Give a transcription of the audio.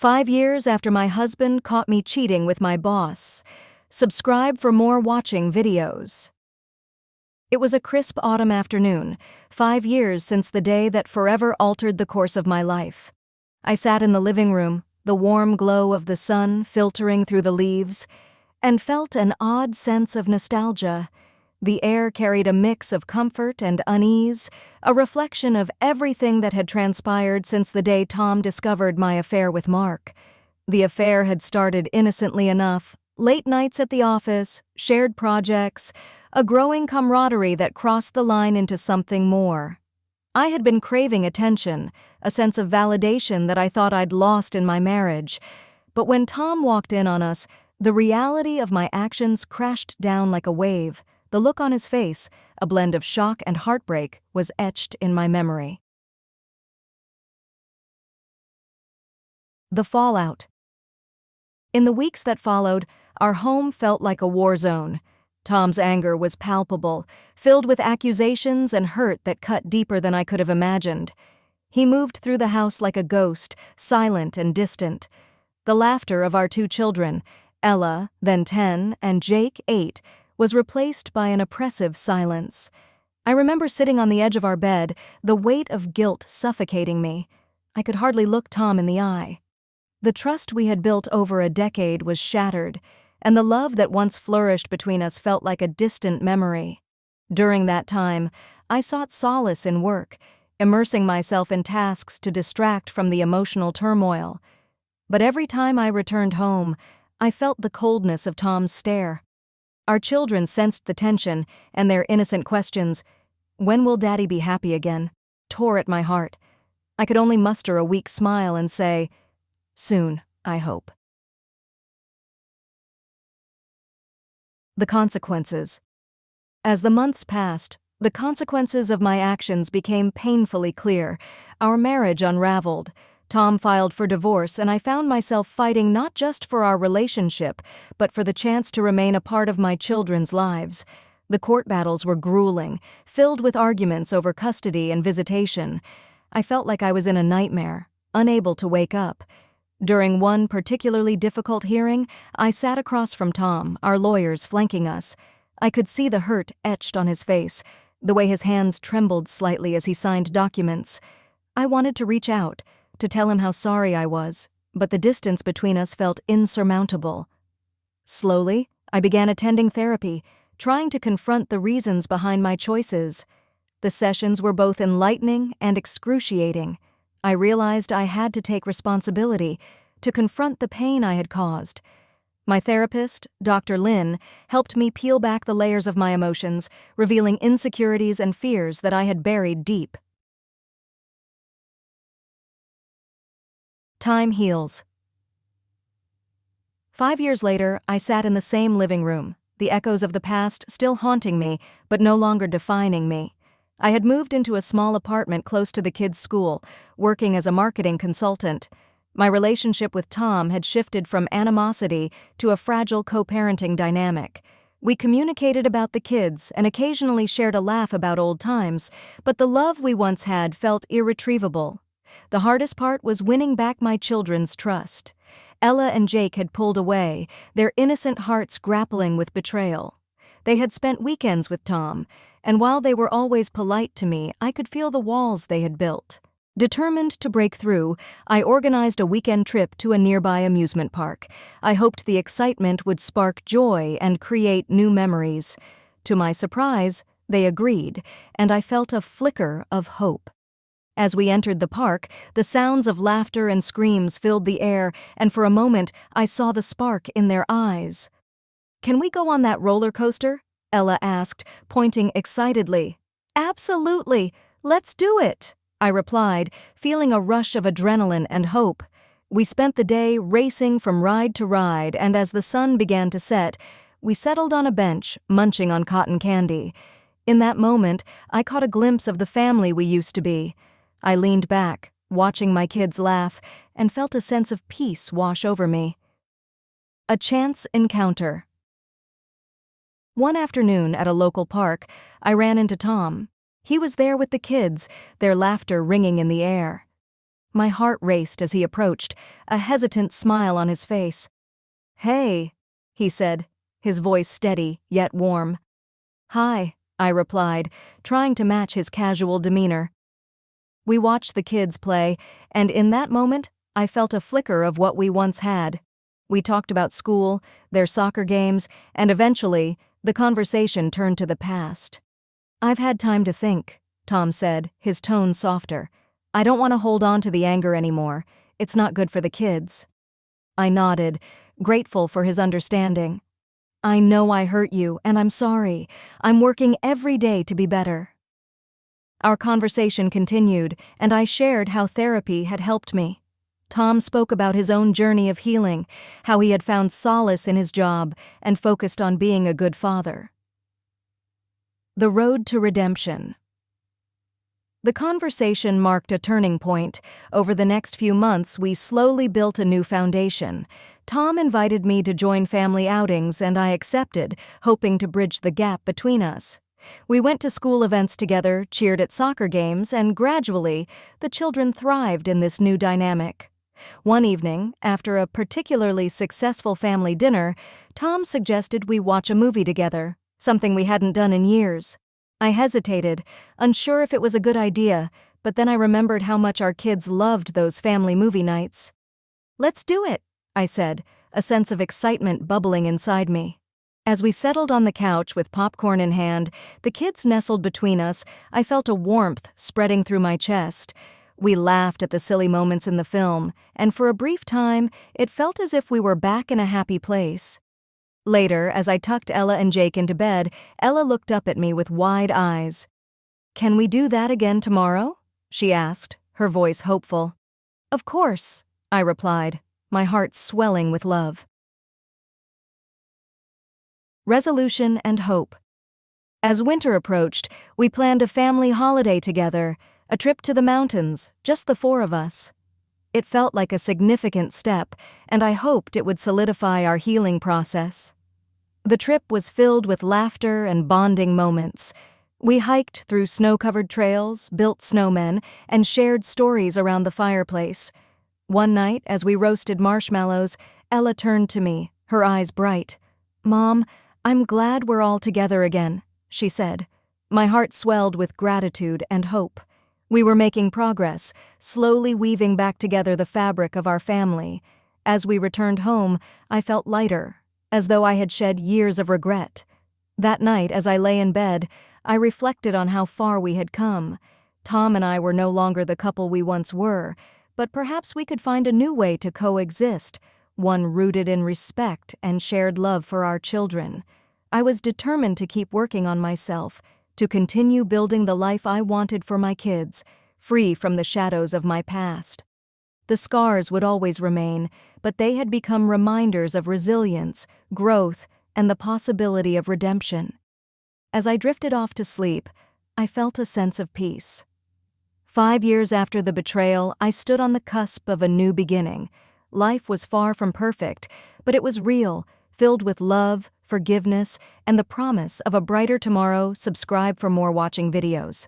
5 years after my husband caught me cheating with my boss. Subscribe for more watching videos. It was a crisp autumn afternoon, 5 years since the day that forever altered the course of my life. I sat in the living room, the warm glow of the sun filtering through the leaves, and felt an odd sense of nostalgia. The air carried a mix of comfort and unease, a reflection of everything that had transpired since the day Tom discovered my affair with Mark. The affair had started innocently enough: late nights at the office, shared projects, a growing camaraderie that crossed the line into something more. I had been craving attention, a sense of validation that I thought I'd lost in my marriage. But when Tom walked in on us, the reality of my actions crashed down like a wave. The look on his face, a blend of shock and heartbreak, was etched in my memory. The fallout. In the weeks that followed, our home felt like a war zone. Tom's anger was palpable, filled with accusations and hurt that cut deeper than I could have imagined. He moved through the house like a ghost, silent and distant. The laughter of our 2 children, Ella, then 10, and Jake, 8, was replaced by an oppressive silence. I remember sitting on the edge of our bed, the weight of guilt suffocating me. I could hardly look Tom in the eye. The trust we had built over a decade was shattered, and the love that once flourished between us felt like a distant memory. During that time, I sought solace in work, immersing myself in tasks to distract from the emotional turmoil. But every time I returned home, I felt the coldness of Tom's stare. Our children sensed the tension, and their innocent questions, "When will Daddy be happy again?" tore at my heart. I could only muster a weak smile and say, "Soon, I hope." The consequences. As the months passed, the consequences of my actions became painfully clear. Our marriage unraveled. Tom filed for divorce, and I found myself fighting not just for our relationship, but for the chance to remain a part of my children's lives. The court battles were grueling, filled with arguments over custody and visitation. I felt like I was in a nightmare, unable to wake up. During one particularly difficult hearing, I sat across from Tom, our lawyers flanking us. I could see the hurt etched on his face, the way his hands trembled slightly as he signed documents. I wanted to reach out, to tell him how sorry I was, but the distance between us felt insurmountable. Slowly, I began attending therapy, trying to confront the reasons behind my choices. The sessions were both enlightening and excruciating. I realized I had to take responsibility, to confront the pain I had caused. My therapist, Dr. Lin, helped me peel back the layers of my emotions, revealing insecurities and fears that I had buried deep. Time heals. 5 years later, I sat in the same living room, the echoes of the past still haunting me, but no longer defining me. I had moved into a small apartment close to the kids' school, working as a marketing consultant. My relationship with Tom had shifted from animosity to a fragile co-parenting dynamic. We communicated about the kids and occasionally shared a laugh about old times, but the love we once had felt irretrievable. The hardest part was winning back my children's trust. Ella and Jake had pulled away, their innocent hearts grappling with betrayal. They had spent weekends with Tom, and while they were always polite to me, I could feel the walls they had built. Determined to break through, I organized a weekend trip to a nearby amusement park. I hoped the excitement would spark joy and create new memories. To my surprise, they agreed, and I felt a flicker of hope. As we entered the park, the sounds of laughter and screams filled the air, and for a moment I saw the spark in their eyes. "Can we go on that roller coaster?" Ella asked, pointing excitedly. "Absolutely! Let's do it!" I replied, feeling a rush of adrenaline and hope. We spent the day racing from ride to ride, and as the sun began to set, we settled on a bench, munching on cotton candy. In that moment, I caught a glimpse of the family we used to be. I leaned back, watching my kids laugh, and felt a sense of peace wash over me. A chance encounter. One afternoon at a local park, I ran into Tom. He was there with the kids, their laughter ringing in the air. My heart raced as he approached, a hesitant smile on his face. "Hey," he said, his voice steady yet warm. "Hi," I replied, trying to match his casual demeanor. We watched the kids play, and in that moment, I felt a flicker of what we once had. We talked about school, their soccer games, and eventually, the conversation turned to the past. "I've had time to think," Tom said, his tone softer. "I don't want to hold on to the anger anymore. It's not good for the kids." I nodded, grateful for his understanding. "I know I hurt you, and I'm sorry. I'm working every day to be better." Our conversation continued, and I shared how therapy had helped me. Tom spoke about his own journey of healing, how he had found solace in his job and focused on being a good father. The road to redemption. The conversation marked a turning point. Over the next few months, we slowly built a new foundation. Tom invited me to join family outings, and I accepted, hoping to bridge the gap between us. We went to school events together, cheered at soccer games, and gradually, the children thrived in this new dynamic. One evening, after a particularly successful family dinner, Tom suggested we watch a movie together, something we hadn't done in years. I hesitated, unsure if it was a good idea, but then I remembered how much our kids loved those family movie nights. "Let's do it," I said, a sense of excitement bubbling inside me. As we settled on the couch with popcorn in hand, the kids nestled between us, I felt a warmth spreading through my chest. We laughed at the silly moments in the film, and for a brief time, it felt as if we were back in a happy place. Later, as I tucked Ella and Jake into bed, Ella looked up at me with wide eyes. "Can we do that again tomorrow?" she asked, her voice hopeful. "Of course," I replied, my heart swelling with love. Resolution and hope. As winter approached, we planned a family holiday together, a trip to the mountains, just the four of us. It felt like a significant step, and I hoped it would solidify our healing process. The trip was filled with laughter and bonding moments. We hiked through snow-covered trails, built snowmen, and shared stories around the fireplace. One night, as we roasted marshmallows, Ella turned to me, her eyes bright. "Mom, I'm glad we're all together again," she said. My heart swelled with gratitude and hope. We were making progress, slowly weaving back together the fabric of our family. As we returned home, I felt lighter, as though I had shed years of regret. That night, as I lay in bed, I reflected on how far we had come. Tom and I were no longer the couple we once were, but perhaps we could find a new way to coexist, one rooted in respect and shared love for our children. I was determined to keep working on myself, to continue building the life I wanted for my kids, free from the shadows of my past. The scars would always remain, but they had become reminders of resilience, growth, and the possibility of redemption. As I drifted off to sleep, I felt a sense of peace. 5 years after the betrayal, I stood on the cusp of a new beginning. Life was far from perfect, but it was real, filled with love, forgiveness, and the promise of a brighter tomorrow. Subscribe for more watching videos.